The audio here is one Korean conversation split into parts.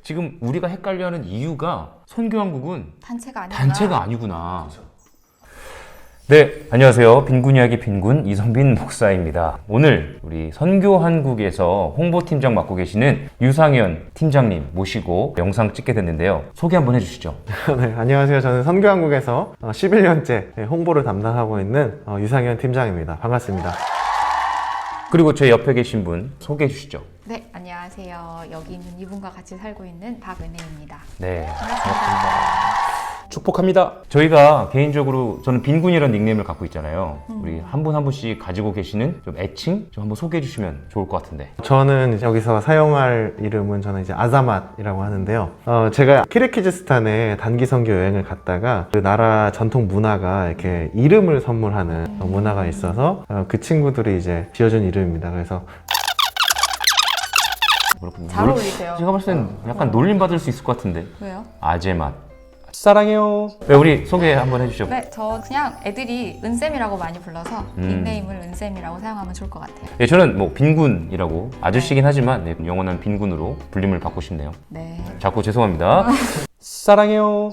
지금 우리가 헷갈려하는 이유가 선교한국은 단체가 아니구나. 네, 안녕하세요. 빈군 이야기 빈군 이성빈 목사입니다. 오늘 우리 선교한국에서 홍보팀장 맡고 계시는 유상현 팀장님 모시고 영상 찍게 됐는데요. 소개 한번 해주시죠. 네, 안녕하세요. 저는 선교한국에서 11년째 홍보를 담당하고 있는 유상현 팀장입니다. 반갑습니다. 그리고 제 옆에 계신 분 소개해 주시죠. 네, 안녕하세요. 여기 있는 이분과 같이 살고 있는 박은혜입니다. 네, 반갑습니다. 축복합니다. 저희가 개인적으로 저는 빈군이라는 닉네임을 갖고 있잖아요. 우리 한 분 한 분씩 가지고 계시는 좀 애칭 좀 한번 소개해 주시면 좋을 것 같은데. 저는 여기서 사용할 이름은 저는 이제 아자맛이라고 하는데요. 제가 키르기즈스탄에 단기 선교 여행을 갔다가 그 나라 전통 문화가 이렇게 이름을 선물하는 문화가 있어서 그 친구들이 이제 지어준 이름입니다. 그래서 잘 어울리세요. 제가 봤을 땐 약간 놀림 받을 수 있을 것 같은데. 왜요? 아재맛. 사랑해요. 네, 우리 소개 한번 해주시죠. 네, 저 그냥 애들이 은쌤이라고 많이 불러서 닉네임을 은쌤이라고 사용하면 좋을 것 같아요. 네, 저는 뭐 빈군이라고 아저씨긴 하지만 네, 영원한 빈군으로 불림을 받고 싶네요. 네. 자꾸 죄송합니다. 사랑해요.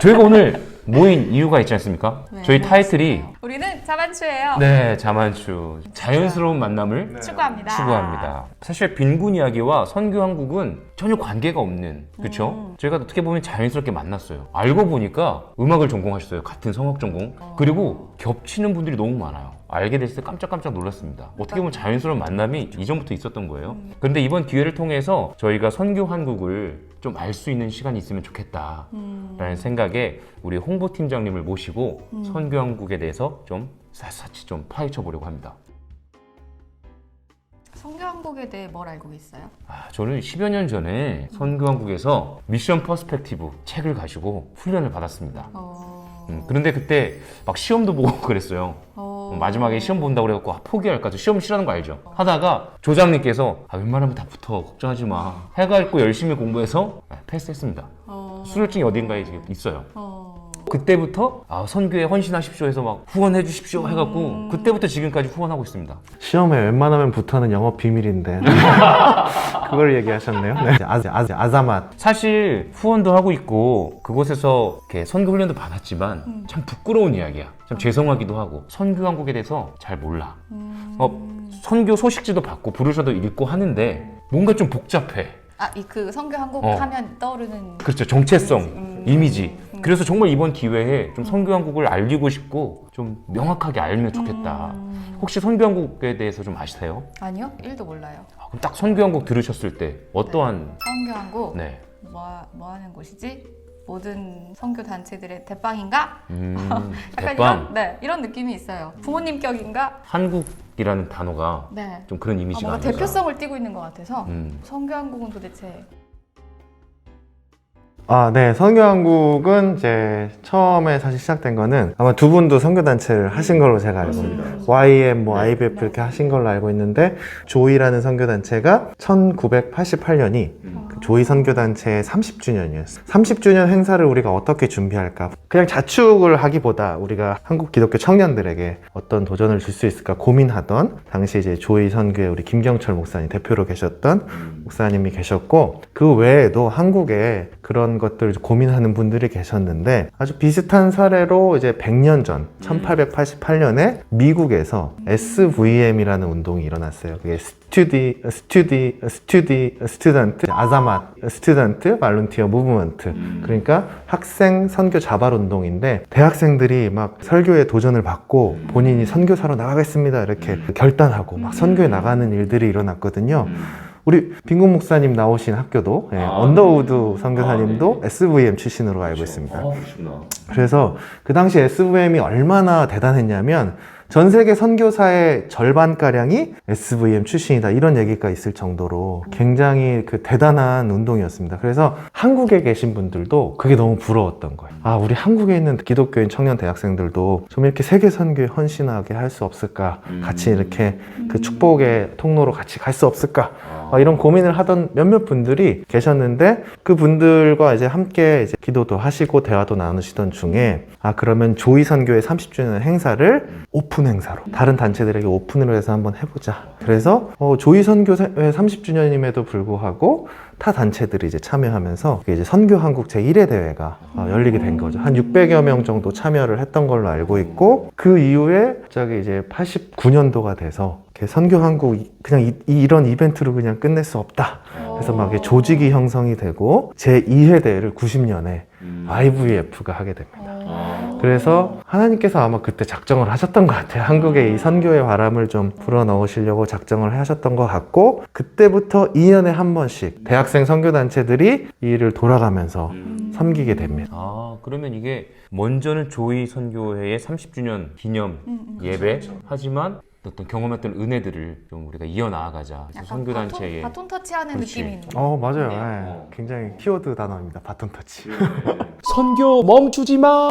저희가 오늘 모인 이유가 있지 않습니까? 네, 저희 뭐 타이틀이 있어요? 우리는 자만추예요. 네, 자만추. 자연스러운 만남을 추구합니다. 추구합니다. 사실 빈군 이야기와 선교한국은 전혀 관계가 없는, 그렇죠? 저희가 어떻게 보면 자연스럽게 만났어요. 알고 보니까 음악을 전공하셨어요. 같은 성악 전공. 그리고 겹치는 분들이 너무 많아요. 알게 됐을 때 깜짝깜짝 놀랐습니다. 어떻게 보면 자연스러운 만남이 이전부터 있었던 거예요. 그런데 이번 기회를 통해서 저희가 선교한국을 좀 알 수 있는 시간이 있으면 좋겠다라는 생각에 우리 홍보팀장님을 모시고 선교한국에 대해서 좀 샅샅이 좀 파헤쳐 보려고 합니다. 선교한국에 대해 뭘 알고 계세요? 저는 10여 년 전에 선교한국에서 미션 퍼스펙티브 책을 가지고 훈련을 받았습니다. 그런데 그때 막 시험도 보고 그랬어요. 마지막에 시험 본다고 그래갖고 포기할까? 저 시험 싫어하는 거 알죠? 하다가 조장님께서 웬만하면 다 붙어 걱정하지 마 해가지고 열심히 공부해서 패스했습니다. 수료증이 어딘가에 있어요. 그때부터 선교에 헌신하십시오 해서 막 후원해 주십시오 해갖고 그때부터 지금까지 후원하고 있습니다. 시험에 웬만하면 붙어는 영업 비밀인데 그걸 얘기하셨네요. 네. 아자맛. 사실 후원도 하고 있고 그곳에서 이렇게 선교 훈련도 받았지만 참 부끄러운 이야기야. 참 죄송하기도 하고 선교한국에 대해서 잘 몰라. 선교 소식지도 받고 브로셔도 읽고 하는데 뭔가 좀 복잡해. 그 선교한국 하면 떠오르는 그렇죠. 정체성, 이미지. 그래서 정말 이번 기회에 좀 선교한국을 알리고 싶고 좀 명확하게 알면 좋겠다. 혹시 선교한국에 대해서 좀 아시세요? 아니요, 1도 몰라요. 그럼 딱 선교한국 들으셨을 때 어떠한 선교한국 네. 뭐 하는 곳이지? 모든 선교 단체들의 대빵인가? 약간 대빵. 이런 느낌이 있어요. 부모님 격인가? 한국이라는 단어가 네. 좀 그런 이미지가 뭔가 아닌가. 대표성을 띠고 있는 것 같아서 선교한국은 도대체 네. 선교한국은 이제 처음에 사실 시작된 거는 아마 두 분도 선교단체를 하신 걸로 제가 알고 있어요. YM, IBF 이렇게 하신 걸로 알고 있는데 조이라는 선교단체가 1988년이 조이 선교단체의 30주년이었어요. 30주년 행사를 우리가 어떻게 준비할까? 그냥 자축을 하기보다 우리가 한국 기독교 청년들에게 어떤 도전을 줄 수 있을까 고민하던 당시 이제 조이 선교의 우리 김경철 목사님 대표로 계셨던 목사님이 계셨고 그 외에도 한국에 그런 것들 고민하는 분들이 계셨는데 아주 비슷한 사례로 이제 100년 전 1888년에 미국에서 SVM이라는 운동이 일어났어요. 그게 스튜던트 아자맛 스튜던트 발룬티어 무브먼트 그러니까 학생 선교 자발 운동인데 대학생들이 막 설교에 도전을 받고 본인이 선교사로 나가겠습니다 이렇게 결단하고 막 선교에 나가는 일들이 일어났거든요. 우리 빈군 목사님 나오신 학교도 언더우드 선교사님도 SVM 출신으로 알고 있습니다. 그래서 그 당시 SVM이 얼마나 대단했냐면 전 세계 선교사의 절반가량이 SVM 출신이다 이런 얘기가 있을 정도로 굉장히 그 대단한 운동이었습니다. 그래서 한국에 계신 분들도 그게 너무 부러웠던 거예요. 우리 한국에 있는 기독교인 청년 대학생들도 좀 이렇게 세계 선교에 헌신하게 할 수 없을까? 같이 이렇게 그 축복의 통로로 같이 갈 수 없을까? 이런 고민을 하던 몇몇 분들이 계셨는데 그 분들과 이제 함께 이제 기도도 하시고 대화도 나누시던 중에 그러면 조이 선교의 30주년 행사를 오픈 오픈 행사로 다른 단체들에게 오픈을 해서 한번 해보자. 그래서 조이 선교회 30주년임에도 불구하고 타 단체들이 이제 참여하면서 이게 이제 선교 한국 제1회 대회가 열리게 된 거죠. 한 600여 명 정도 참여를 했던 걸로 알고 있고, 그 이후에 갑자기 이제 89년도가 돼서 선교 한국 그냥 이런 이벤트로 그냥 끝낼 수 없다. 그래서 막 이게 조직이 형성이 되고 제2회 대회를 90년에 IVF가 하게 됩니다. 그래서 하나님께서 아마 그때 작정을 하셨던 것 같아요. 한국에 이 선교의 바람을 좀 불어넣으시려고 작정을 하셨던 것 같고, 그때부터 2년에 한 번씩 대학생 선교단체들이 이 일을 돌아가면서 섬기게 됩니다. 아, 그러면 이게 먼저는 조이 선교회의 30주년 기념 예배 하지만 어떤 경험했던 은혜들을 좀 우리가 이어나가자. 약간 선교단체의 바톤 터치하는 그렇지. 느낌이 있는 거. 맞아요. 네. 굉장히 키워드 단어입니다. 바톤 터치. 선교 멈추지 마.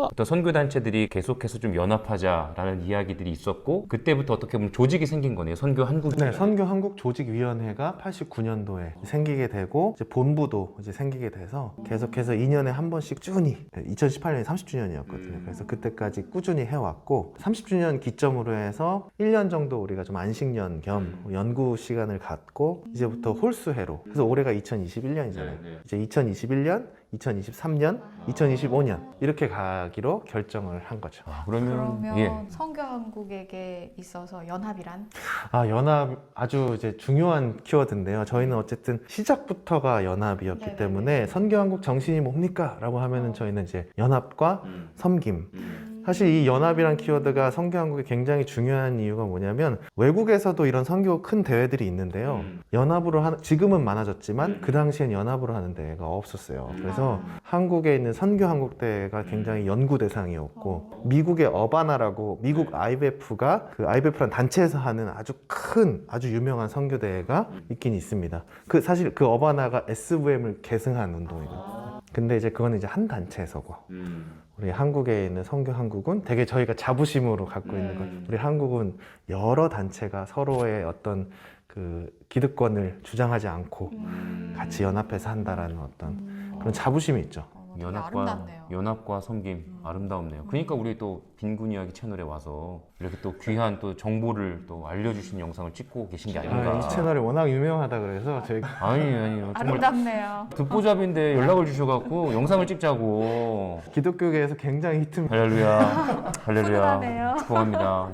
어떤 선교단체들이 계속해서 좀 연합하자라는 이야기들이 있었고, 그때부터 어떻게 보면 조직이 생긴 거네요. 선교 한국. 네, 선교 한국 조직위원회가 89년도에 생기게 되고, 이제 본부도 이제 생기게 돼서 계속해서 2년에 한 번씩 꾸준히, 2018년이 30주년이었거든요. 그래서 그때까지 꾸준히 해왔고, 30주년 기점으로 해서 1년 정도 우리가 좀 안식년 겸 연구 시간을 갖고 이제부터 홀수회로. 그래서 올해가 2021년이잖아요. 이제 2021년, 2023년, 2025년 이렇게 가기로 결정을 한 거죠. 그러면 예. 선교 한국에게 있어서 연합이란? 연합 아주 이제 중요한 키워드인데요. 저희는 어쨌든 시작부터가 연합이었기 네네네. 때문에 선교 한국 정신이 뭡니까? 라고 하면은 저희는 이제 연합과 섬김. 사실 이 연합이란 키워드가 선교 한국에 굉장히 중요한 이유가 뭐냐면, 외국에서도 이런 선교 큰 대회들이 있는데요. 연합으로 하는, 지금은 많아졌지만 그 당시엔 연합으로 하는 대회가 없었어요. 그래서 한국에 있는 선교 한국 대회가 굉장히 연구 대상이었고, 미국의 어바나라고 미국 IBF가 그 IBF라는 단체에서 하는 아주 큰 아주 유명한 선교 대회가 있긴 있습니다. 사실 그 어바나가 SVM을 계승한 운동이거든요. 근데 이제 그거는 이제 한 단체에서고, 우리 한국에 있는 선교 한국은 되게 저희가 자부심으로 갖고 있는 건, 우리 한국은 여러 단체가 서로의 어떤 그 기득권을 주장하지 않고 같이 연합해서 한다라는 어떤 그런 자부심이 있죠. 되게 아름답네요. 연합과 섬김 아름다움네요. 그러니까 우리 또 빈군 이야기 채널에 와서 이렇게 또 귀한 또 정보를 또 알려주신 영상을 찍고 계신 게 아닌가. 이 채널이 워낙 유명하다 그래서 저희 아니요. 정말 아름답네요. 듣보잡인데 연락을 주셔갖고 영상을 찍자고. 기독교계에서 굉장히 히트. 할렐루야. 훈훈하네요. 축복합니다.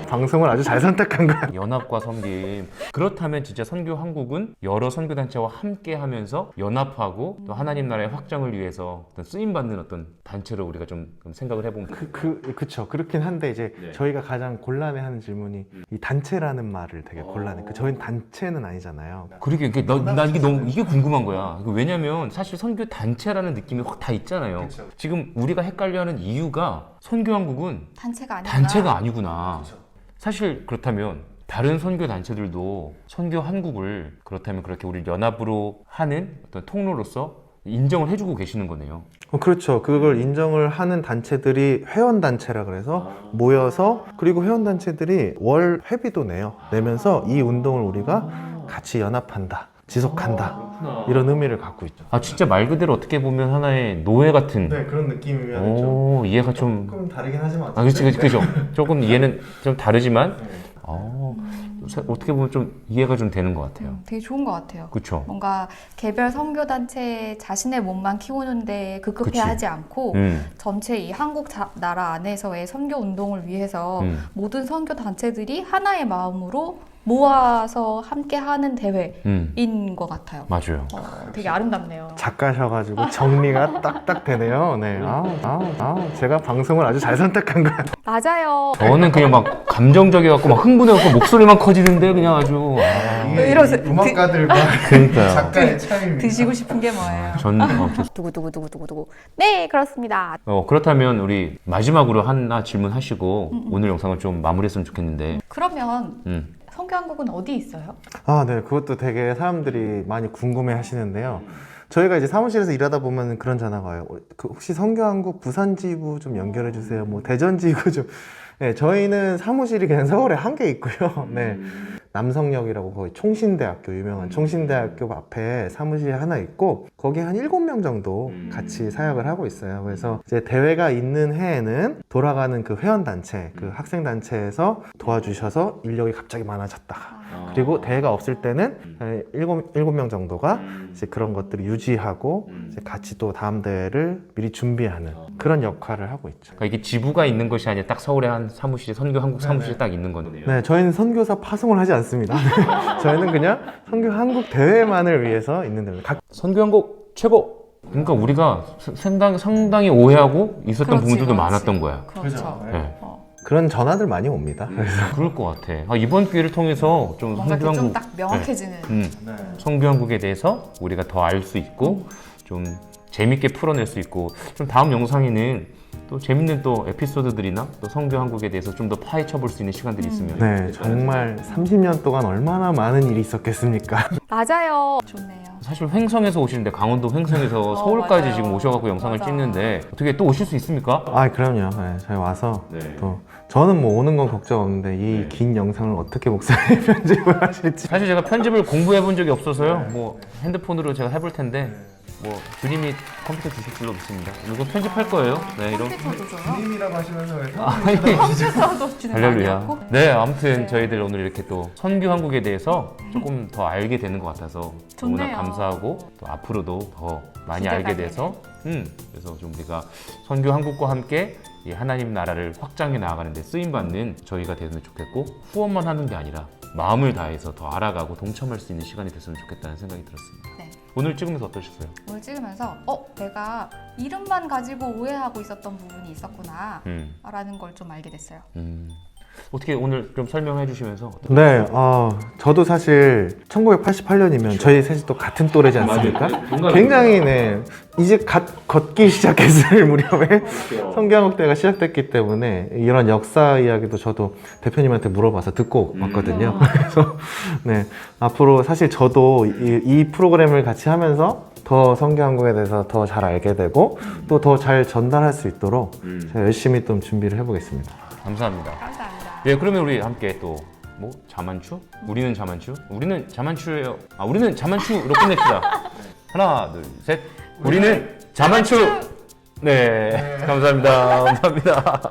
방송을 아주 잘 선택한 거야. 연합과 섬김. 그렇다면 진짜 선교 한국은 여러 선교단체와 함께 하면서 연합하고 또 하나님 나라의 확장을 위해서 어떤 쓰임받는 어떤 단체로 우리가 좀 생각을 해보면 그쵸. 그렇긴 한데 이제 저희가 가장 곤란해하는 질문이 이 단체라는 말을 되게 곤란해. 저희는 단체는 아니잖아요. 그러게 난 이게 너무 이게 궁금한 거야. 왜냐면 사실 선교 단체라는 느낌이 확 다 있잖아요. 지금 우리가 헷갈려하는 이유가 선교 한국은 단체가 아니구나. 사실 그렇다면 다른 선교 단체들도 선교 한국을 그렇다면 그렇게 우리 연합으로 하는 어떤 통로로서 인정을 해주고 계시는 거네요. 그렇죠. 그걸 인정을 하는 단체들이 회원단체라 그래서 모여서, 그리고 회원단체들이 월 회비도 내면서 이 운동을 우리가 같이 연합한다, 지속한다, 이런 의미를 갖고 있죠. 진짜 말 그대로 어떻게 보면 하나의 노예 같은. 네, 그런 느낌이면 오, 이해가 좀. 조금 다르긴 하지만. 그렇죠. 조금 이해는 좀 다르지만. 어떻게 보면 좀 이해가 좀 되는 것 같아요. 되게 좋은 것 같아요. 그렇죠. 뭔가 개별 선교단체 자신의 몸만 키우는데 급급해하지 않고 전체 이 한국 나라 안에서의 선교 운동을 위해서 모든 선교단체들이 하나의 마음으로 모아서 함께 하는 대회인 것 같아요. 맞아요. 되게 아름답네요. 작가셔가지고 정리가 딱딱 되네요. 네. 제가 방송을 아주 잘 선택한 거예요. 맞아요. 저는 그냥 막 감정적이갖고 막 흥분해갖고 목소리만 커지는데 그냥 아주. 이러세요. 음악가들과 그러니까요. 작가의 차이입니다. 드시고 싶은 게 뭐예요? 두구두구두구두구. 네, 그렇습니다. 그렇다면 우리 마지막으로 하나 질문하시고 오늘 영상을 좀 마무리했으면 좋겠는데. 그러면 선교 한국은 어디 있어요? 네. 그것도 되게 사람들이 많이 궁금해 하시는데요. 저희가 이제 사무실에서 일하다 보면 그런 전화가 와요. 혹시 선교한국 부산 지부 좀 연결해 주세요. 뭐 대전 지부 좀. 네, 저희는 사무실이 그냥 서울에 한 개 있고요. 네. 남성역이라고 거기 총신대학교 유명한 총신대학교 앞에 사무실이 하나 있고 거기 한 7명 정도 같이 사역을 하고 있어요. 그래서 이제 대회가 있는 해에는 돌아가는 그 회원단체, 그 학생단체에서 도와주셔서 인력이 갑자기 많아졌다가 그리고 대회가 없을 때는 7명 정도가 이제 그런 것들을 유지하고 이제 같이 또 다음 대회를 미리 준비하는 그런 역할을 하고 있죠. 그러니까 이게 지부가 있는 것이 아니라 딱 서울에 한 사무실에 선교 한국 사무실에 딱 있는 거네요. 네, 저희는 선교사 파송을 하지 않습니다. 저희는 그냥 선교 한국 대회만을 위해서 있는 데입니다. 선교 한국 최고. 그러니까 우리가 상당히 오해하고 있었던 그렇지, 부분들도 그렇지. 많았던 거야. 그렇죠. 네. 그런 전화들 많이 옵니다. 그럴 것 같아. 이번 기회를 통해서 좀 뭔가 선교 이렇게 한국 좀딱 명확해지는. 선교 한국에 대해서 우리가 더 알 수 있고 좀 재밌게 풀어낼 수 있고 좀 다음 영상에는 또 재밌는 또 에피소드들이나 또 선교 한국에 대해서 좀 더 파헤쳐 볼 수 있는 시간들이 있으면 네, 정말 30년 동안 얼마나 많은 일이 있었겠습니까? 맞아요. 좋네요. 사실 횡성에서 오시는데 강원도 횡성에서 서울까지 맞아요. 지금 오셔갖고 영상을 맞아. 찍는데 어떻게 또 오실 수 있습니까? 아, 그럼요. 네, 저희 와서 네. 또 저는 뭐 오는 건 걱정 없는데 이 긴 영상을 어떻게 목사님 편집을 하실지. 사실 제가 편집을 공부해 본 적이 없어서요. 뭐 핸드폰으로 제가 해볼 텐데 뭐 주님이 컴퓨터 주실 줄로 믿습니다. 이거 편집할 거예요. 네, 이런. 컴퓨터도 줘요? 님이라고 하시면서 왜 컴퓨터도 주는 거 할렐루야. 아니었고? 네, 아무튼 네. 저희들 오늘 이렇게 또 선교 한국에 대해서 조금 더 알게 되는 것 같아서 너무나 좋네요. 감사하고 또 앞으로도 더 많이 기대가 알게 돼서 그래서 좀 우리가 선교 한국과 함께 이 하나님 나라를 확장해 나아가는데 쓰임 받는 저희가 되면 좋겠고 후원만 하는 게 아니라 마음을 다해서 더 알아가고 동참할 수 있는 시간이 됐으면 좋겠다는 생각이 들었습니다. 네. 오늘 찍으면서 어떠셨어요? 오늘 찍으면서 내가 이름만 가지고 오해하고 있었던 부분이 있었구나 라는 걸 좀 알게 됐어요. 어떻게 오늘 좀 설명해 주시면서 어떠- 네, 저도 사실 1988년이면 저희 셋이 또 같은 또래지 않습니까? 굉장히 이제 걷기 시작했을 무렵에 선교한국대가 시작됐기 때문에 이런 역사 이야기도 저도 대표님한테 물어봐서 듣고 왔거든요. 그래서 네, 앞으로 사실 저도 이 프로그램을 같이 하면서 더 선교한국에 대해서 더 잘 알게 되고 또 더 잘 전달할 수 있도록 제가 열심히 좀 준비를 해보겠습니다. 감사합니다. 감사합니다. 예, 그러면 우리 함께 또 뭐 자만추? 우리는 자만추? 우리는 자만추예요. 우리는 자만추로 끝냅시다. 하나, 둘, 셋. 우리는 자만추. 네, 감사합니다. 감사합니다.